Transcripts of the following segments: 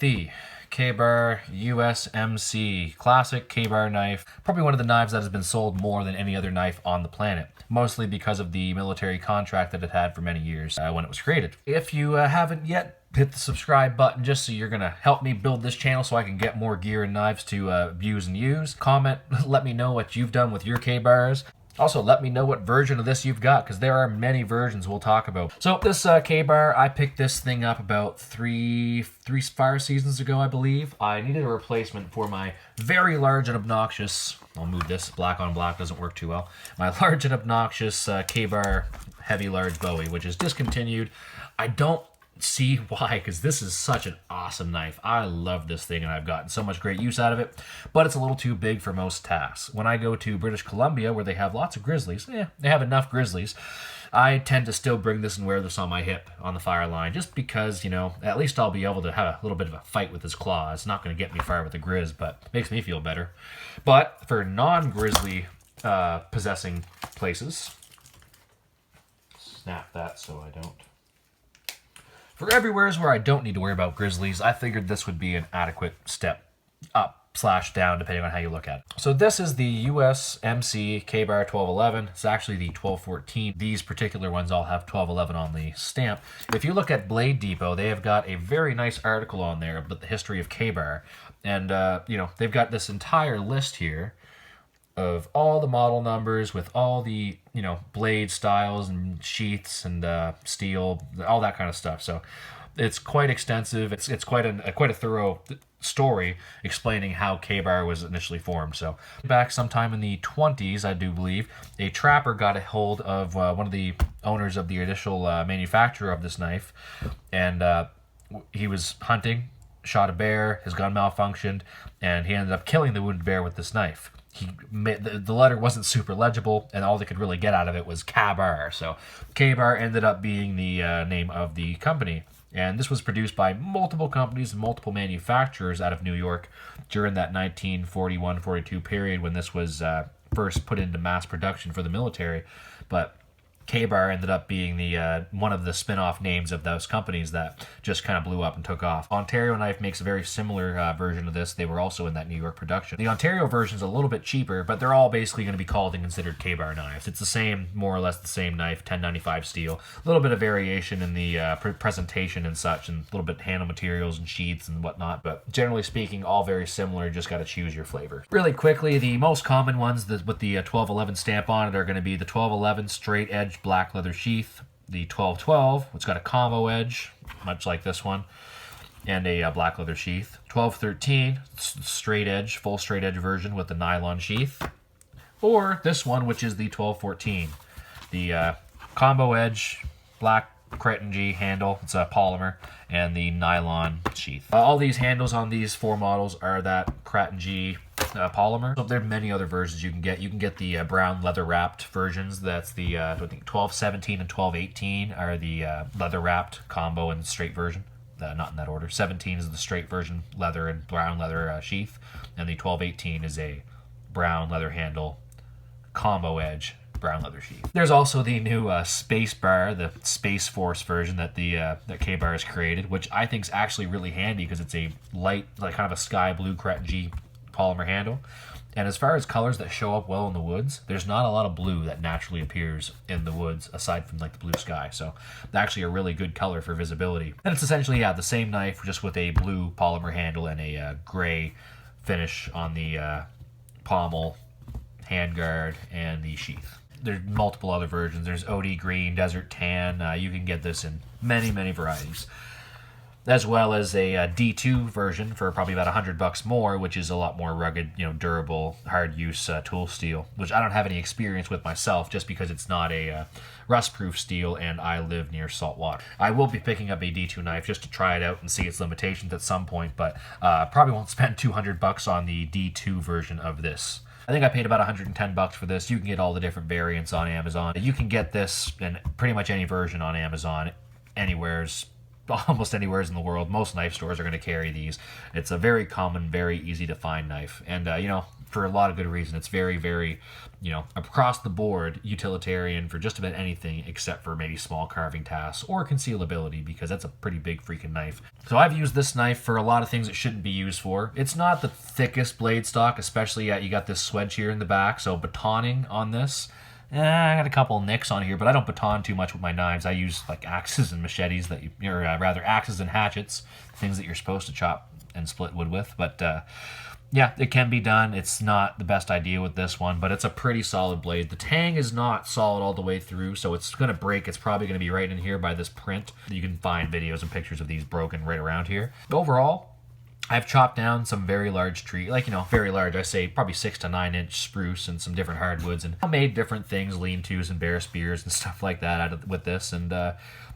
the Ka-Bar USMC classic Ka-Bar knife. Probably one of the knives that has been sold more than any other knife on the planet, mostly because of the military contract that it had for many years when it was created. If you haven't yet, hit the subscribe button just so you're gonna help me build this channel so I can get more gear and knives to views and use. Comment, let me know what you've done with your Ka-Bars. Also, let me know what version of this you've got, because there are many versions we'll talk about. So this Ka-Bar, I picked this thing up about three fire seasons ago, I believe. I needed a replacement for my very large and obnoxious, I'll move this, black on black doesn't work too well, my large and obnoxious Ka-Bar heavy large Bowie, which is discontinued. I don't see why, because this is such an awesome knife. I love this thing and I've gotten so much great use out of it, but it's a little too big for most tasks. When I go to British Columbia, where they have lots of grizzlies, they have enough grizzlies, I tend to still bring this and wear this on my hip on the fire line, just because, you know, at least I'll be able to have a little bit of a fight with this claw. It's not going to get me far with the grizz, but makes me feel better. But for non-grizzly possessing places, snap that so I don't. For everywheres where I don't need to worry about grizzlies, I figured this would be an adequate step up / down, depending on how you look at it. So this is the USMC Ka-Bar 1211. It's actually the 1214. These particular ones all have 1211 on the stamp. If you look at Blade Depot, they have got a very nice article on there about the history of Ka-Bar. And, you know, they've got this entire list here of all the model numbers with all the, you know, blade styles and sheaths and steel, all that kind of stuff. So it's quite extensive. It's quite a thorough story explaining how Ka-Bar was initially formed. So back sometime in the 20s, I do believe, a trapper got a hold of one of the owners of the initial manufacturer of this knife, and he was hunting, shot a bear, his gun malfunctioned, and he ended up killing the wounded bear with this knife. The letter wasn't super legible, and all they could really get out of it was Ka-Bar. So Ka-Bar ended up being the name of the company. And this was produced by multiple companies and multiple manufacturers out of New York during that 1941-42 period when this was first put into mass production for the military. But Ka-Bar ended up being the one of the spin-off names of those companies that just kind of blew up and took off. Ontario Knife makes a very similar version of this. They were also in that New York production. The Ontario version is a little bit cheaper, but they're all basically going to be called and considered Ka-Bar knives. It's the same, more or less the same knife, 1095 steel. A little bit of variation in the presentation and such, and a little bit handle materials and sheaths and whatnot, but generally speaking, all very similar. Just got to choose your flavor. Really quickly, the most common ones with the 1211 stamp on it are going to be the 1211 straight edge black leather sheath, the 1212, which got a combo edge, much like this one, and a black leather sheath. 1213, straight edge, full straight edge version with the nylon sheath, or this one, which is the 1214, the combo edge, black Cretongy handle, it's a polymer, and the nylon sheath. All these handles on these four models are that Cretongy polymer. So there are many other versions you can get. You can get the brown leather wrapped versions. That's the I think 1217 and 1218 are the leather wrapped combo and straight version. Not in that order. 17 is the straight version, leather and brown leather sheath, and the 1218 is a brown leather handle, combo edge, brown leather sheath. There's also the new Space Bar, the Space Force version that that Ka-Bar has created, which I think is actually really handy because it's a light, like kind of a sky blue Cretongy polymer handle. And as far as colors that show up well in the woods, there's not a lot of blue that naturally appears in the woods aside from like the blue sky. So actually a really good color for visibility. And it's essentially, yeah, the same knife just with a blue polymer handle and a gray finish on the pommel, handguard, and the sheath. There's multiple other versions. There's OD green, desert tan. You can get this in many, many varieties. As well as a D2 version for probably about $100 more, which is a lot more rugged, you know, durable, hard use tool steel, which I don't have any experience with myself just because it's not a rust-proof steel and I live near salt water. I will be picking up a D2 knife just to try it out and see its limitations at some point, but probably won't spend $200 on the D2 version of this. I think I paid about $110 for this. You can get all the different variants on Amazon. You can get this in pretty much any version on Amazon, almost anywhere in the world. Most knife stores are going to carry these. It's a very common, very easy to find knife. And, you know, for a lot of good reason. It's very, very, you know, across the board utilitarian for just about anything except for maybe small carving tasks or concealability, because that's a pretty big freaking knife. So I've used this knife for a lot of things it shouldn't be used for. It's not the thickest blade stock, especially you got this swedge here in the back, so batoning on this, I got a couple nicks on here, but I don't baton too much with my knives. I use like axes and machetes or rather axes and hatchets, things that you're supposed to chop and split wood with. But yeah, it can be done. It's not the best idea with this one, but it's a pretty solid blade. The tang is not solid all the way through, so it's going to break. It's probably going to be right in here by this print. You can find videos and pictures of these broken right around here. Overall, I've chopped down some very large tree, like, you know, very large, I say probably 6 to 9 inch spruce and some different hardwoods, and I made different things, lean-tos and bear spears and stuff like that with this, and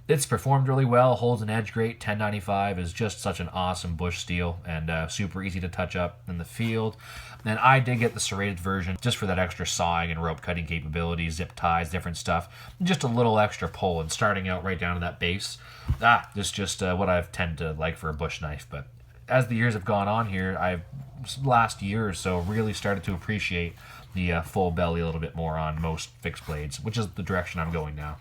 it's performed really well, holds an edge great. 1095 is just such an awesome bush steel and super easy to touch up in the field. And I did get the serrated version just for that extra sawing and rope cutting capabilities, zip ties, different stuff, just a little extra pull and starting out right down to that base. It's just what I tend to like for a bush knife, but as the years have gone on here, I've last year or so really started to appreciate the full belly a little bit more on most fixed blades, which is the direction I'm going now.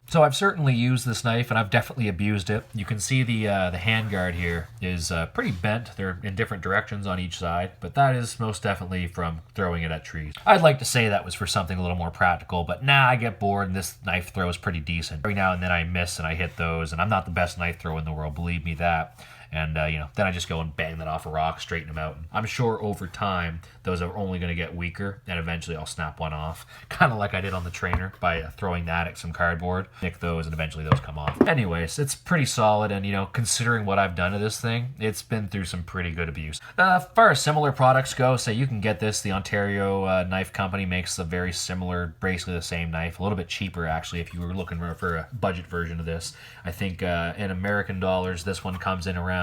So I've certainly used this knife, and I've definitely abused it. You can see the handguard here is pretty bent. They're in different directions on each side, but that is most definitely from throwing it at trees. I'd like to say that was for something a little more practical, but nah, I get bored, and this knife throw is pretty decent. Every now and then I miss and I hit those, and I'm not the best knife thrower in the world, believe me that. And, you know, then I just go and bang that off a rock, straighten them out. And I'm sure over time, those are only going to get weaker, and eventually I'll snap one off. Kind of like I did on the trainer by throwing that at some cardboard. Nick those, and eventually those come off. Anyways, it's pretty solid, and, you know, considering what I've done to this thing, it's been through some pretty good abuse. As far as similar products go, say you can get this. The Ontario Knife Company makes a very similar, basically the same knife. A little bit cheaper, actually, if you were looking for a budget version of this. I think in American dollars, this one comes in around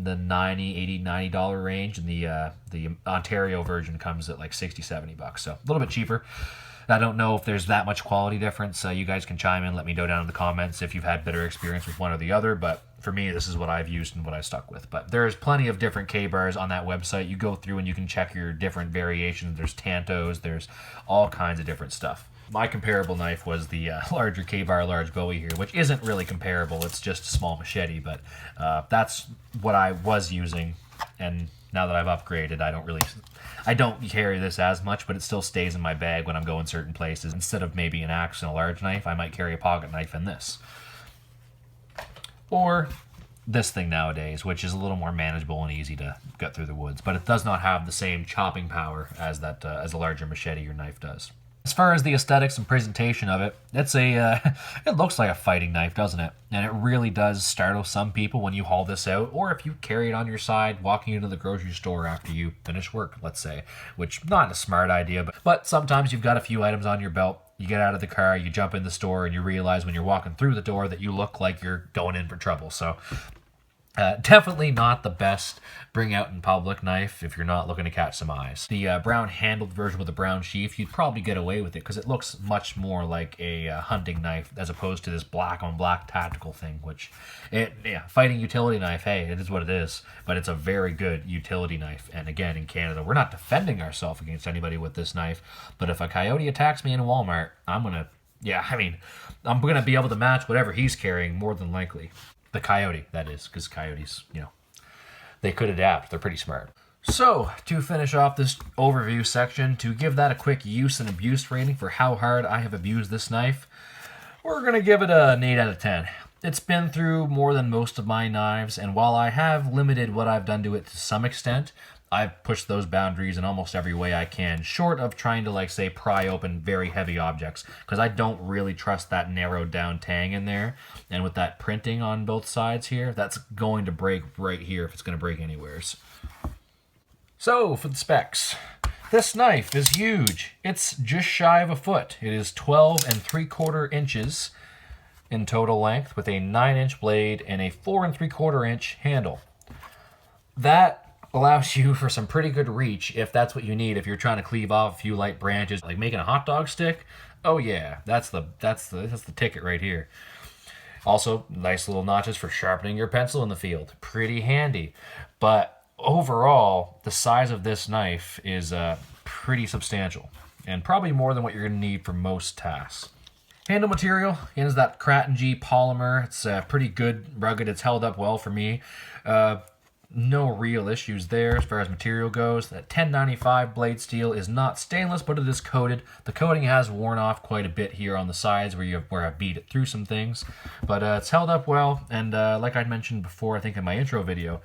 the $90 range, and the Ontario version comes at like $60-70, so a little bit cheaper. I don't know if there's that much quality difference. You guys can chime in, let me know down in the comments if you've had better experience with one or the other, but for me, this is what I've used and what I stuck with. But there's plenty of different K-bars on that website. You go through and you can check your different variations. There's Tantos, there's all kinds of different stuff. My comparable knife was the larger K-bar large bowie here, which isn't really comparable. It's just a small machete, but that's what I was using. And now that I've upgraded, I don't carry this as much, but it still stays in my bag when I'm going certain places. Instead of maybe an axe and a large knife, I might carry a pocket knife and this. Or this thing nowadays, which is a little more manageable and easy to get through the woods, but it does not have the same chopping power as that as a larger machete or knife does. As far as the aesthetics and presentation of it, it's it looks like a fighting knife, doesn't it? And it really does startle some people when you haul this out, or if you carry it on your side walking into the grocery store after you finish work, let's say, which not a smart idea, but sometimes you've got a few items on your belt. You get out of the car, you jump in the store, and you realize when you're walking through the door that you look like you're going in for trouble. So definitely not the best bring out in public knife if you're not looking to catch some eyes. The brown handled version with a brown sheath, you'd probably get away with it because it looks much more like a hunting knife as opposed to this black on black tactical thing, which, fighting utility knife, hey, it is what it is, but it's a very good utility knife. And again, in Canada, we're not defending ourselves against anybody with this knife, but if a coyote attacks me in a Walmart, I'm going to be able to match whatever he's carrying more than likely. The coyote, that is, because coyotes, they could adapt. They're pretty smart. So, to finish off this overview section, to give that a quick use and abuse rating for how hard I have abused this knife, we're going to give it an 8 out of 10. It's been through more than most of my knives, and while I have limited what I've done to it to some extent, I've pushed those boundaries in almost every way I can, short of trying to, like, say, pry open very heavy objects, because I don't really trust that narrowed down tang in there, and with that printing on both sides here, that's going to break right here if it's going to break anywheres. So, for the specs. This knife is huge. It's just shy of a foot. It is 12 3/4 inches in total length, with a 9-inch blade and a 4 3/4 inch handle. That allows you for some pretty good reach if that's what you need, if you're trying to cleave off a few light branches, like making a hot dog stick. Oh yeah, that's the ticket right here. Also, nice little notches for sharpening your pencil in the field. Pretty handy. But overall, the size of this knife is pretty substantial, and probably more than what you're going to need for most tasks. Handle material is that Kraton G polymer. It's pretty good, rugged. It's held up well for me. No real issues there as far as material goes. That 1095 blade steel is not stainless, but it is coated. The coating has worn off quite a bit here on the sides where I beat it through some things. But it's held up well, and like I mentioned before, I think in my intro video,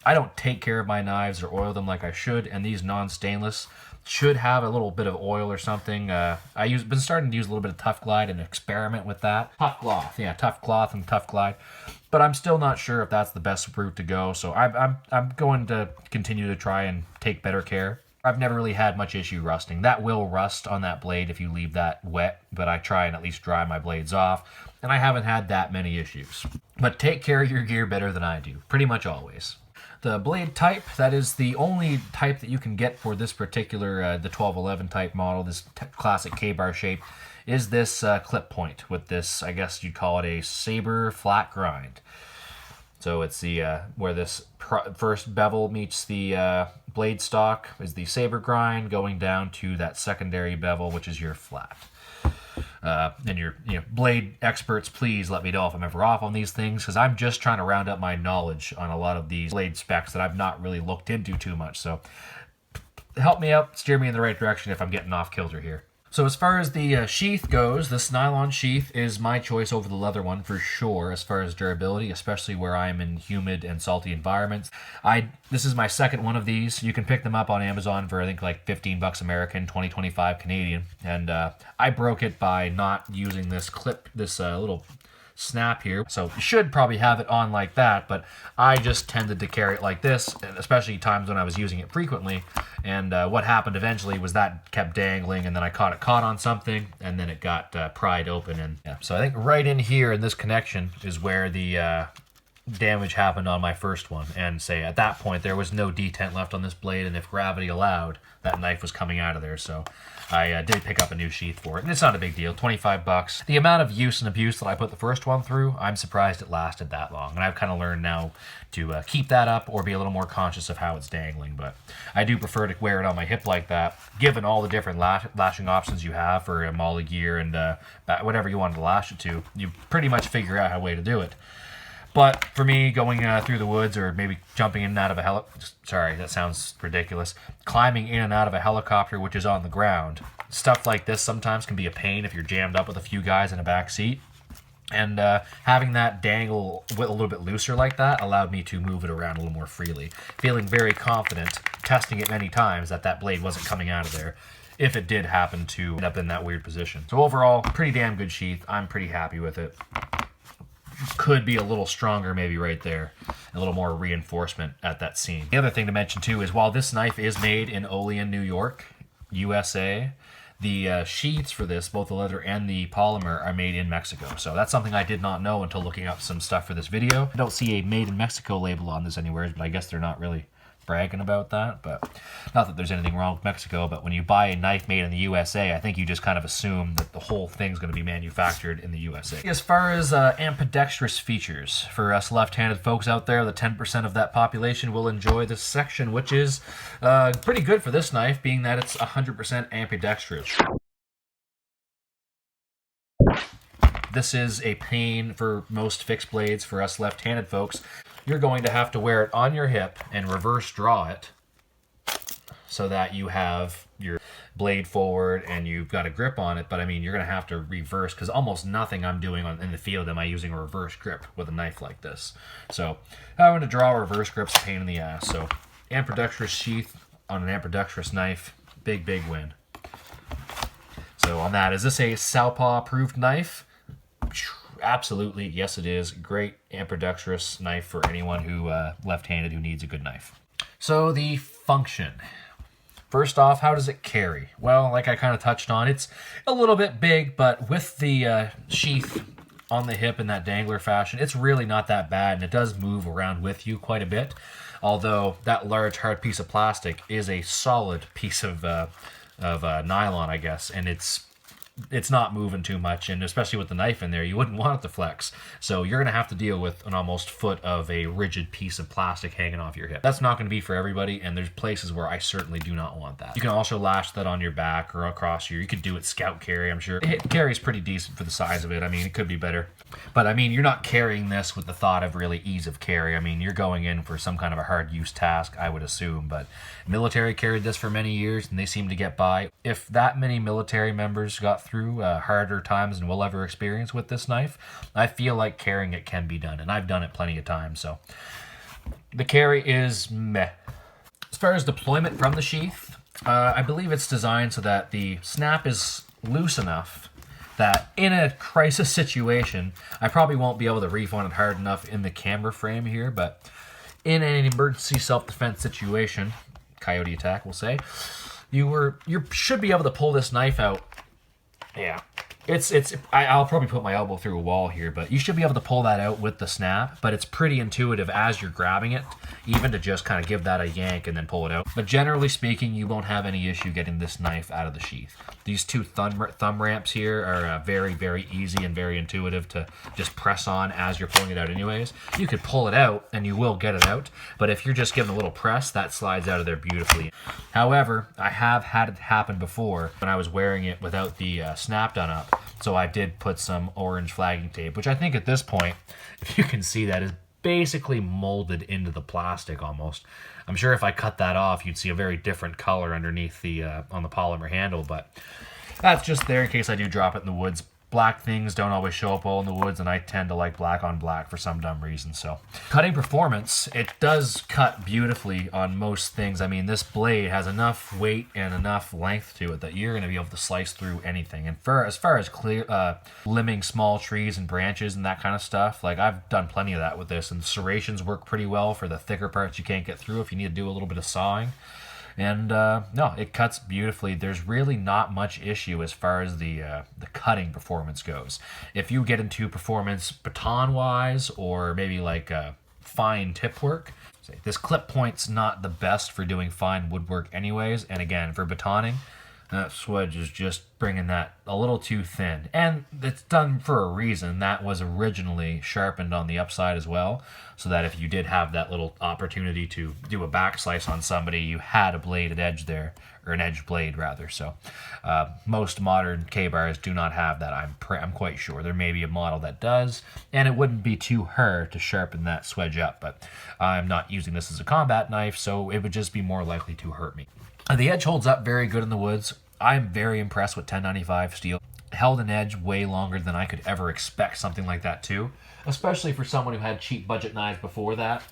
I don't take care of my knives or oil them like I should, and these non-stainless should have a little bit of oil or something. Been starting to use a little bit of Tough Glide and experiment with that. Tough cloth, yeah, Tough Cloth and Tough Glide. But I'm still not sure if that's the best route to go, so I'm going to continue to try and take better care. I've never really had much issue rusting. That will rust on that blade if you leave that wet, but I try and at least dry my blades off, and I haven't had that many issues. But take care of your gear better than I do, pretty much always. The blade type, that is the only type that you can get for this particular, the 1211 type model, this classic K-bar shape, is this clip point with this, I guess you'd call it a saber flat grind. So it's the where this first bevel meets the blade stock is the saber grind, going down to that secondary bevel, which is your flat. And your blade experts, please let me know if I'm ever off on these things, because I'm just trying to round up my knowledge on a lot of these blade specs that I've not really looked into too much. So help me out, steer me in the right direction if I'm getting off kilter here. So as far as the sheath goes, this nylon sheath is my choice over the leather one for sure as far as durability, especially where I'm in humid and salty environments. This is my second one of these. You can pick them up on Amazon for I think like $15 American, $20-25 Canadian. And I broke it by not using this clip, this little snap here. So you should probably have it on like that, but I just tended to carry it like this, especially times when I was using it frequently. And what happened eventually was that kept dangling, and then I caught on something, and then it got pried open. And yeah, so I think right in here in this connection is where the damage happened on my first one. And say at that point there was no detent left on this blade, and if gravity allowed, that knife was coming out of there. So I did pick up a new sheath for it, and it's not a big deal, $25. The amount of use and abuse that I put the first one through, I'm surprised it lasted that long, and I've kind of learned now to keep that up or be a little more conscious of how it's dangling. But I do prefer to wear it on my hip like that, given all the different lashing options you have for a molly gear and whatever you wanted to lash it to. You pretty much figure out a way to do it. But for me, going through the woods, or maybe jumping in and out of a sorry, that sounds ridiculous. Climbing in and out of a helicopter, which is on the ground. Stuff like this sometimes can be a pain if you're jammed up with a few guys in a back seat. And having that dangle a little bit looser like that allowed me to move it around a little more freely. Feeling very confident, testing it many times, that blade wasn't coming out of there, if it did happen to end up in that weird position. So overall, pretty damn good sheath. I'm pretty happy with it. Could be a little stronger maybe right there. A little more reinforcement at that seam. The other thing to mention too is while this knife is made in Olean, New York, USA, the sheaths for this, both the leather and the polymer, are made in Mexico. So that's something I did not know until looking up some stuff for this video. I don't see a made in Mexico label on this anywhere, but I guess they're not really bragging about that. But not that there's anything wrong with Mexico, but when you buy a knife made in the USA, I think you just kind of assume that the whole thing's going to be manufactured in the USA. As far as ambidextrous features, for us left-handed folks out there, the 10% of that population will enjoy this section, which is pretty good for this knife, being that it's 100% ambidextrous. This is a pain for most fixed blades for us left-handed folks. You're going to have to wear it on your hip and reverse draw it so that you have your blade forward and you've got a grip on it. But I mean, you're going to have to reverse, because almost nothing I'm doing in the field am I using a reverse grip with a knife like this. So having to draw a reverse grip's a pain in the ass. So ambidextrous sheath on an ambidextrous knife, big win. So on that, is this a Southpaw approved knife? Absolutely, yes it is. Great ambidextrous knife for anyone who left-handed who needs a good knife. So the function. First off, how does it carry? Well, like I kind of touched on, it's a little bit big, but with the sheath on the hip in that dangler fashion, it's really not that bad, and it does move around with you quite a bit. Although that large hard piece of plastic is a solid piece of nylon, I guess, and it's it's not moving too much, and especially with the knife in there, you wouldn't want it to flex. So you're going to have to deal with an almost foot of a rigid piece of plastic hanging off your hip. That's not going to be for everybody, and there's places where I certainly do not want that. You can also lash that on your back or across you. You could do it scout carry, I'm sure. It carries pretty decent for the size of it. I mean, it could be better. But I mean, you're not carrying this with the thought of really ease of carry. I mean, you're going in for some kind of a hard use task, I would assume. But military carried this for many years, and they seem to get by. If that many military members got through harder times than we'll ever experience with this knife, I feel like carrying it can be done, and I've done it plenty of times. So the carry is meh. As far as deployment from the sheath, I believe it's designed so that the snap is loose enough that in a crisis situation, I probably won't be able to reef on it hard enough in the camera frame here, but in an emergency self-defense situation, coyote attack, we'll say, you should be able to pull this knife out. Yeah. I'll probably put my elbow through a wall here, but you should be able to pull that out with the snap, but it's pretty intuitive as you're grabbing it, even to just kind of give that a yank and then pull it out. But generally speaking, you won't have any issue getting this knife out of the sheath. These two thumb ramps here are very, very easy and very intuitive to just press on as you're pulling it out anyways. You could pull it out, and you will get it out, but if you're just giving a little press, that slides out of there beautifully. However, I have had it happen before when I was wearing it without the snap done up. So I did put some orange flagging tape, which I think at this point, if you can see that, is basically molded into the plastic almost. I'm sure if I cut that off, you'd see a very different color underneath the on the polymer handle, but that's just there in case I do drop it in the woods. Black things don't always show up well in the woods, and I tend to like black on black for some dumb reason. So cutting performance, it does cut beautifully on most things. I mean, this blade has enough weight and enough length to it that you're going to be able to slice through anything. And as far as limbing small trees and branches and that kind of stuff, like I've done plenty of that with this, and serrations work pretty well for the thicker parts you can't get through if you need to do a little bit of sawing. And no, it cuts beautifully. There's really not much issue as far as the cutting performance goes. If you get into performance baton-wise or maybe like fine tip work, this clip point's not the best for doing fine woodwork anyways. And again, for batoning, that swedge is just bringing that a little too thin. And it's done for a reason. That was originally sharpened on the upside as well, so that if you did have that little opportunity to do a back slice on somebody, you had a bladed edge there, or an edged blade rather. So most modern K-bars do not have that. I'm quite sure. There may be a model that does, and it wouldn't be too hard to sharpen that swedge up, but I'm not using this as a combat knife, so it would just be more likely to hurt me. The edge holds up very good in the woods. I'm very impressed with 1095 steel. Held an edge way longer than I could ever expect something like that to, especially for someone who had cheap budget knives before that.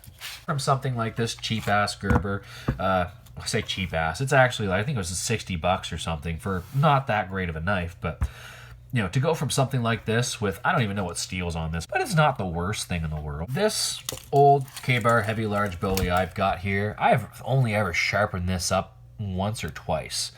From something like this cheap-ass Gerber, I say cheap-ass, it's actually, I think it was $60 or something for not that great of a knife, but you know, to go from something like this with, I don't even know what steel's on this, but it's not the worst thing in the world. This old K-bar heavy large Bowie I've got here, I've only ever sharpened this up once or twice.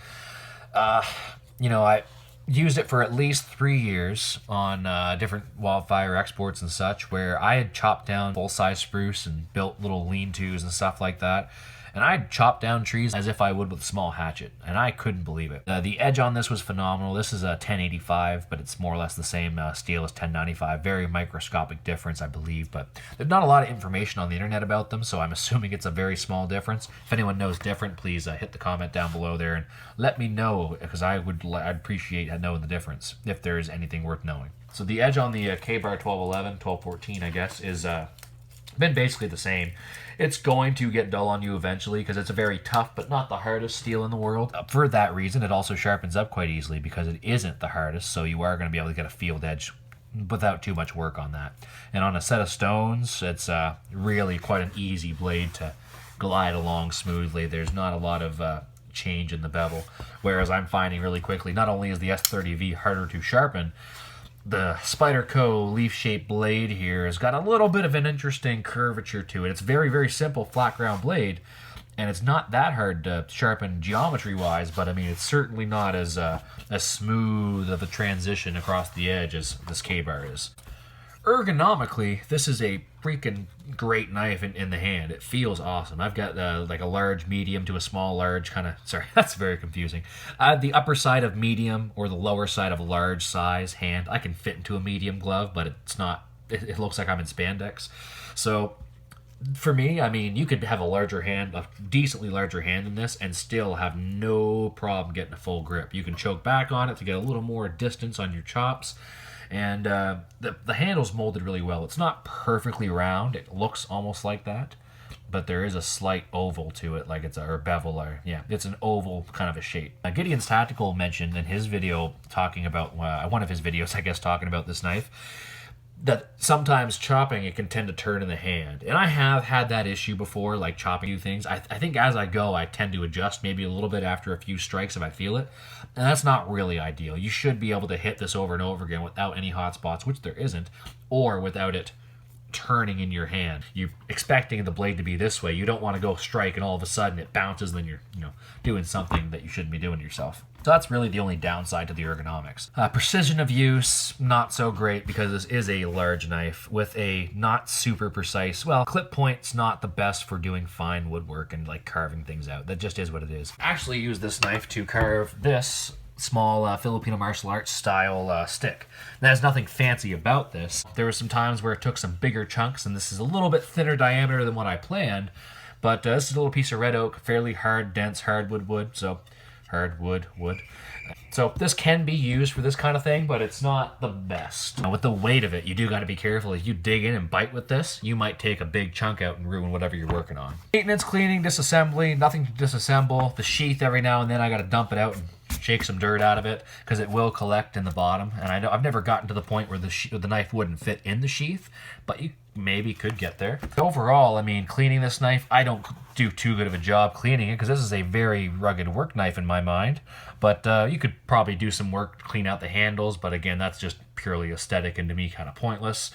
You know, I used it for at least 3 years on different wildfire exports and such, where I had chopped down full-size spruce and built little lean-tos and stuff like that. And I'd chop down trees as if I would with a small hatchet, and I couldn't believe it. The edge on this was phenomenal. This is a 1085, but it's more or less the same steel as 1095. Very microscopic difference, I believe, but there's not a lot of information on the internet about them, so I'm assuming it's a very small difference. If anyone knows different, please hit the comment down below there and let me know, because I'd appreciate knowing the difference, if there is anything worth knowing. So the edge on the K-bar 1211, 1214, I guess, is been basically the same. It's going to get dull on you eventually because it's a very tough but not the hardest steel in the world. For that reason, it also sharpens up quite easily because it isn't the hardest, so you are going to be able to get a field edge without too much work on that. And on a set of stones, it's really quite an easy blade to glide along smoothly. There's not a lot of change in the bevel, whereas I'm finding really quickly, not only is the S30V harder to sharpen, the Spyderco leaf-shaped blade here has got a little bit of an interesting curvature to it. It's very, very simple flat ground blade, and it's not that hard to sharpen geometry-wise, but I mean, it's certainly not as smooth of a transition across the edge as this K-bar is. ergonomically, this is a freaking great knife in the hand. It feels awesome. I've got like a large medium to a small large kind of, sorry, that's very confusing. The upper side of medium or the lower side of a large size hand. I can fit into a medium glove, but it's not, it looks like I'm in spandex. So for me, I mean, you could have a larger hand, a decently larger hand than this, and still have no problem getting a full grip. You can choke back on it to get a little more distance on your chops. And the handle's molded really well. It's not perfectly round. It looks almost like that, but there is a slight oval to it, like it's or bevel, or yeah, it's an oval kind of a shape. Gideon's Tactical mentioned in his video talking about one of his videos, I guess, talking about this knife, that sometimes chopping it can tend to turn in the hand, and I have had that issue before, like chopping new things. I think as I go, I tend to adjust maybe a little bit after a few strikes if I feel it, and that's not really ideal. You should be able to hit this over and over again without any hot spots, which there isn't, or without it turning in your hand. You're expecting the blade to be this way. You don't want to go strike and all of a sudden it bounces, then you're doing something that you shouldn't be doing to yourself. So that's really the only downside to the ergonomics. Precision of use, not so great, because this is a large knife with a not super precise, well, clip point's not the best for doing fine woodwork and like carving things out. That just is what it is. I actually use this knife to carve this small Filipino martial arts style stick. There's nothing fancy about this. There were some times where it took some bigger chunks, and this is a little bit thinner diameter than what I planned, but this is a little piece of red oak, fairly hard, dense hardwood wood, so hardwood wood. So this can be used for this kind of thing, but it's not the best. With the weight of it, you do got to be careful. If you dig in and bite with this, you might take a big chunk out and ruin whatever you're working on. Maintenance, cleaning, disassembly, nothing to disassemble. The sheath, every now and then I got to dump it out and shake some dirt out of it, because it will collect in the bottom. And I know I've never gotten to the point where the knife wouldn't fit in the sheath, but you maybe could get there. Overall, I mean, cleaning this knife, I don't do too good of a job cleaning it, because this is a very rugged work knife in my mind. But you could probably do some work to clean out the handles, but again, that's just purely aesthetic and to me kind of pointless.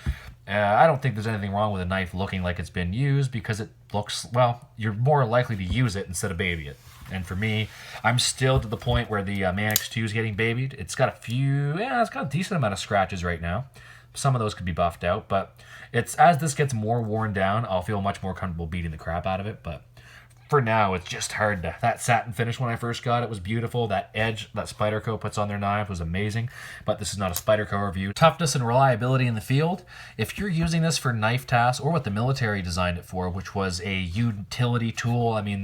I don't think there's anything wrong with a knife looking like it's been used, because it looks, well, you're more likely to use it instead of baby it. And for me, I'm still to the point where the Manix 2 is getting babied. It's got a few, it's got a decent amount of scratches right now. Some of those could be buffed out, but it's as this gets more worn down, I'll feel much more comfortable beating the crap out of it. But for now, it's just hard to, that satin finish when I first got it was beautiful. That edge that Spyderco puts on their knife was amazing, but this is not a Spyderco review. Toughness and reliability in the field. If you're using this for knife tasks, or what the military designed it for, which was a utility tool, I mean,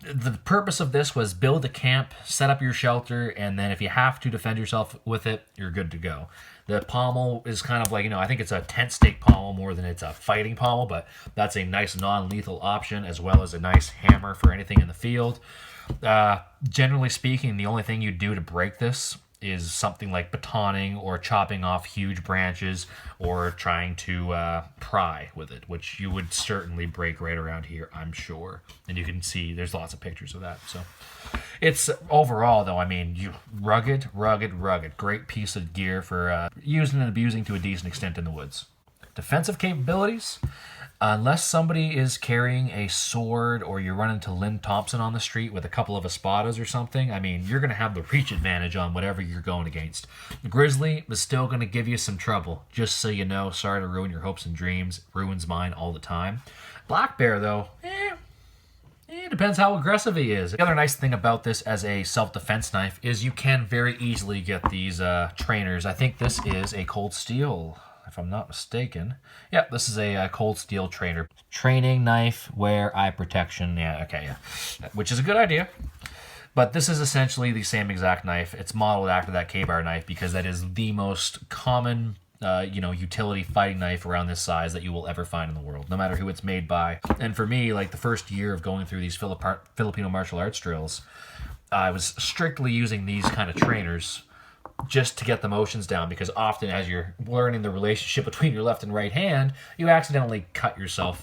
the purpose of this was build a camp, set up your shelter, and then if you have to defend yourself with it, you're good to go. The pommel is kind of like, I think it's a tent stake pommel more than it's a fighting pommel, but that's a nice non-lethal option, as well as a nice hammer for anything in the field. Generally speaking, the only thing you do to break this is something like batoning or chopping off huge branches or trying to pry with it, which you would certainly break right around here, I'm sure. And you can see there's lots of pictures of that. So it's overall, though, I mean, rugged. Great piece of gear for using and abusing to a decent extent in the woods. Defensive capabilities. Unless somebody is carrying a sword or you're running to Lynn Thompson on the street with a couple of espadas or something, I mean, you're going to have the reach advantage on whatever you're going against. The Grizzly is still going to give you some trouble, just so you know. Sorry to ruin your hopes and dreams. Ruins mine all the time. Black Bear, though, it depends how aggressive he is. The other nice thing about this as a self-defense knife is you can very easily get these trainers. I think this is a Cold Steel, if I'm not mistaken. Yep, this is a Cold Steel trainer. Training knife, wear, eye protection. Yeah, okay, yeah. Which is a good idea. But this is essentially the same exact knife. It's modeled after that K-bar knife because that is the most common, utility fighting knife around this size that you will ever find in the world, no matter who it's made by. And for me, like the first year of going through these Filipino martial arts drills, I was strictly using these kind of trainers just to get the motions down, because often as you're learning the relationship between your left and right hand, you accidentally cut yourself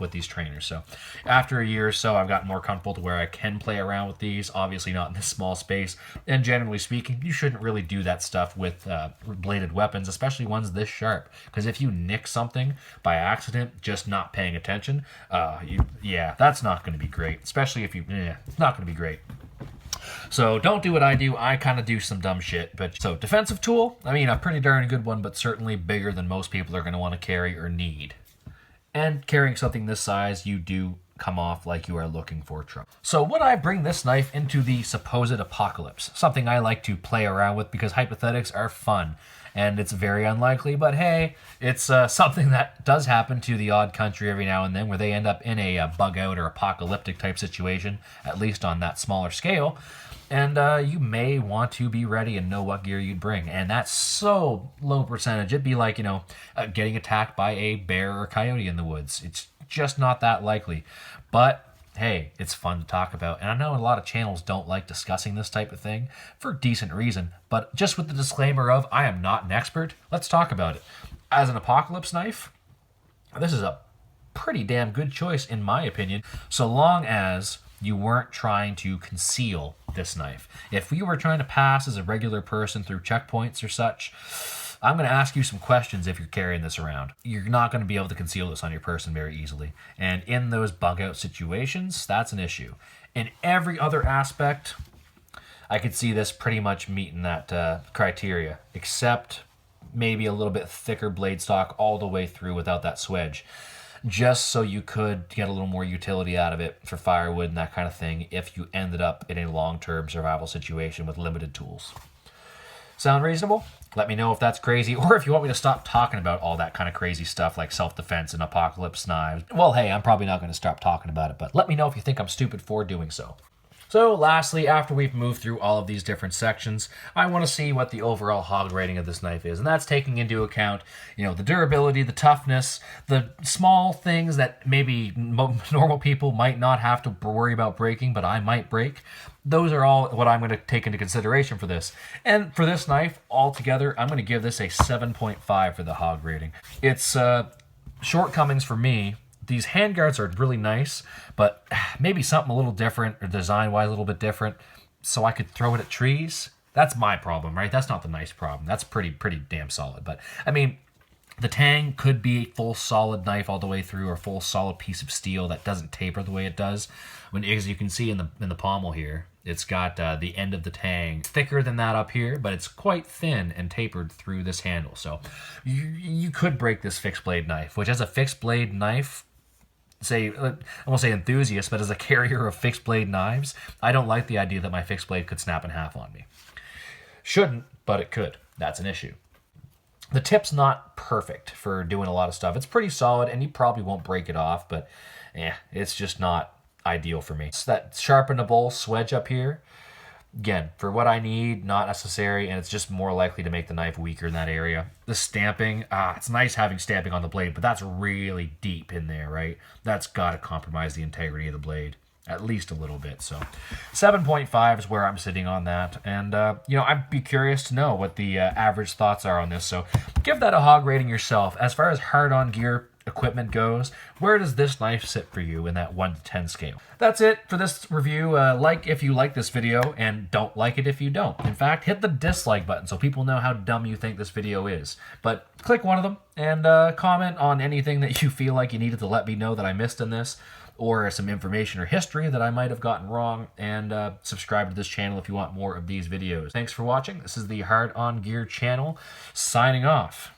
with these trainers. So after a year or so, I've gotten more comfortable to where I can play around with these, obviously not in this small space. And generally speaking, you shouldn't really do that stuff with bladed weapons, especially ones this sharp, because if you nick something by accident, just not paying attention, that's not going to be great, especially if it's not going to be great. So don't do what I do. I kind of do some dumb shit. But so defensive tool, I mean, a pretty darn good one, but certainly bigger than most people are going to want to carry or need. And carrying something this size, you do come off like you are looking for trouble. So would I bring this knife into the supposed apocalypse? Something I like to play around with because hypothetics are fun. And it's very unlikely, but hey, it's something that does happen to the odd country every now and then where they end up in a bug out or apocalyptic type situation, at least on that smaller scale. And you may want to be ready and know what gear you'd bring. And that's so low percentage. It'd be like, getting attacked by a bear or coyote in the woods. It's just not that likely. But hey, it's fun to talk about. And I know a lot of channels don't like discussing this type of thing for decent reason. But just with the disclaimer of, I am not an expert, let's talk about it. As an apocalypse knife, this is a pretty damn good choice in my opinion, so long as you weren't trying to conceal this knife. If you were trying to pass as a regular person through checkpoints or such, I'm going to ask you some questions if you're carrying this around. You're not going to be able to conceal this on your person very easily. And in those bug out situations, that's an issue. In every other aspect, I could see this pretty much meeting that criteria, except maybe a little bit thicker blade stock all the way through without that swedge, just so you could get a little more utility out of it for firewood and that kind of thing if you ended up in a long-term survival situation with limited tools. Sound reasonable? Let me know if that's crazy, or if you want me to stop talking about all that kind of crazy stuff like self-defense and apocalypse knives. Well, hey, I'm probably not going to stop talking about it, but let me know if you think I'm stupid for doing so. So lastly, after we've moved through all of these different sections, I want to see what the overall hog rating of this knife is. And that's taking into account, the durability, the toughness, the small things that maybe normal people might not have to worry about breaking, but I might break. Those are all what I'm going to take into consideration for this. And for this knife, altogether, I'm going to give this a 7.5 for the hog rating. Its shortcomings for me, these handguards are really nice, but maybe something a little different or design-wise a little bit different so I could throw it at trees. That's my problem, right? That's not the nice problem. That's pretty damn solid. But, I mean, the tang could be a full solid knife all the way through, or a full solid piece of steel that doesn't taper the way it does. As you can see in the pommel here, it's got the end of the tang thicker than that up here, but it's quite thin and tapered through this handle. So you could break this fixed blade knife, which as a fixed blade knife, I won't say enthusiast, but as a carrier of fixed blade knives, I don't like the idea that my fixed blade could snap in half on me. Shouldn't, but it could. That's an issue. The tip's not perfect for doing a lot of stuff. It's pretty solid, and you probably won't break it off, but it's just not ideal for me. It's that sharpenable swedge up here. Again, for what I need, not necessary, and it's just more likely to make the knife weaker in that area. The stamping, it's nice having stamping on the blade, but that's really deep in there, right? That's got to compromise the integrity of the blade, at least a little bit. So 7.5 is where I'm sitting on that, and I'd be curious to know what the average thoughts are on this, so give that a hog rating yourself. As far as hard-on gear equipment goes, where does this knife sit for you in that 1 to 10 scale? That's it for this review. Like if you like this video, and don't like it if you don't. In fact, hit the dislike button so people know how dumb you think this video is. But click one of them and comment on anything that you feel like you needed to let me know that I missed in this, or some information or history that I might have gotten wrong, and subscribe to this channel if you want more of these videos. Thanks for watching. This is the Hard On Gear channel, signing off.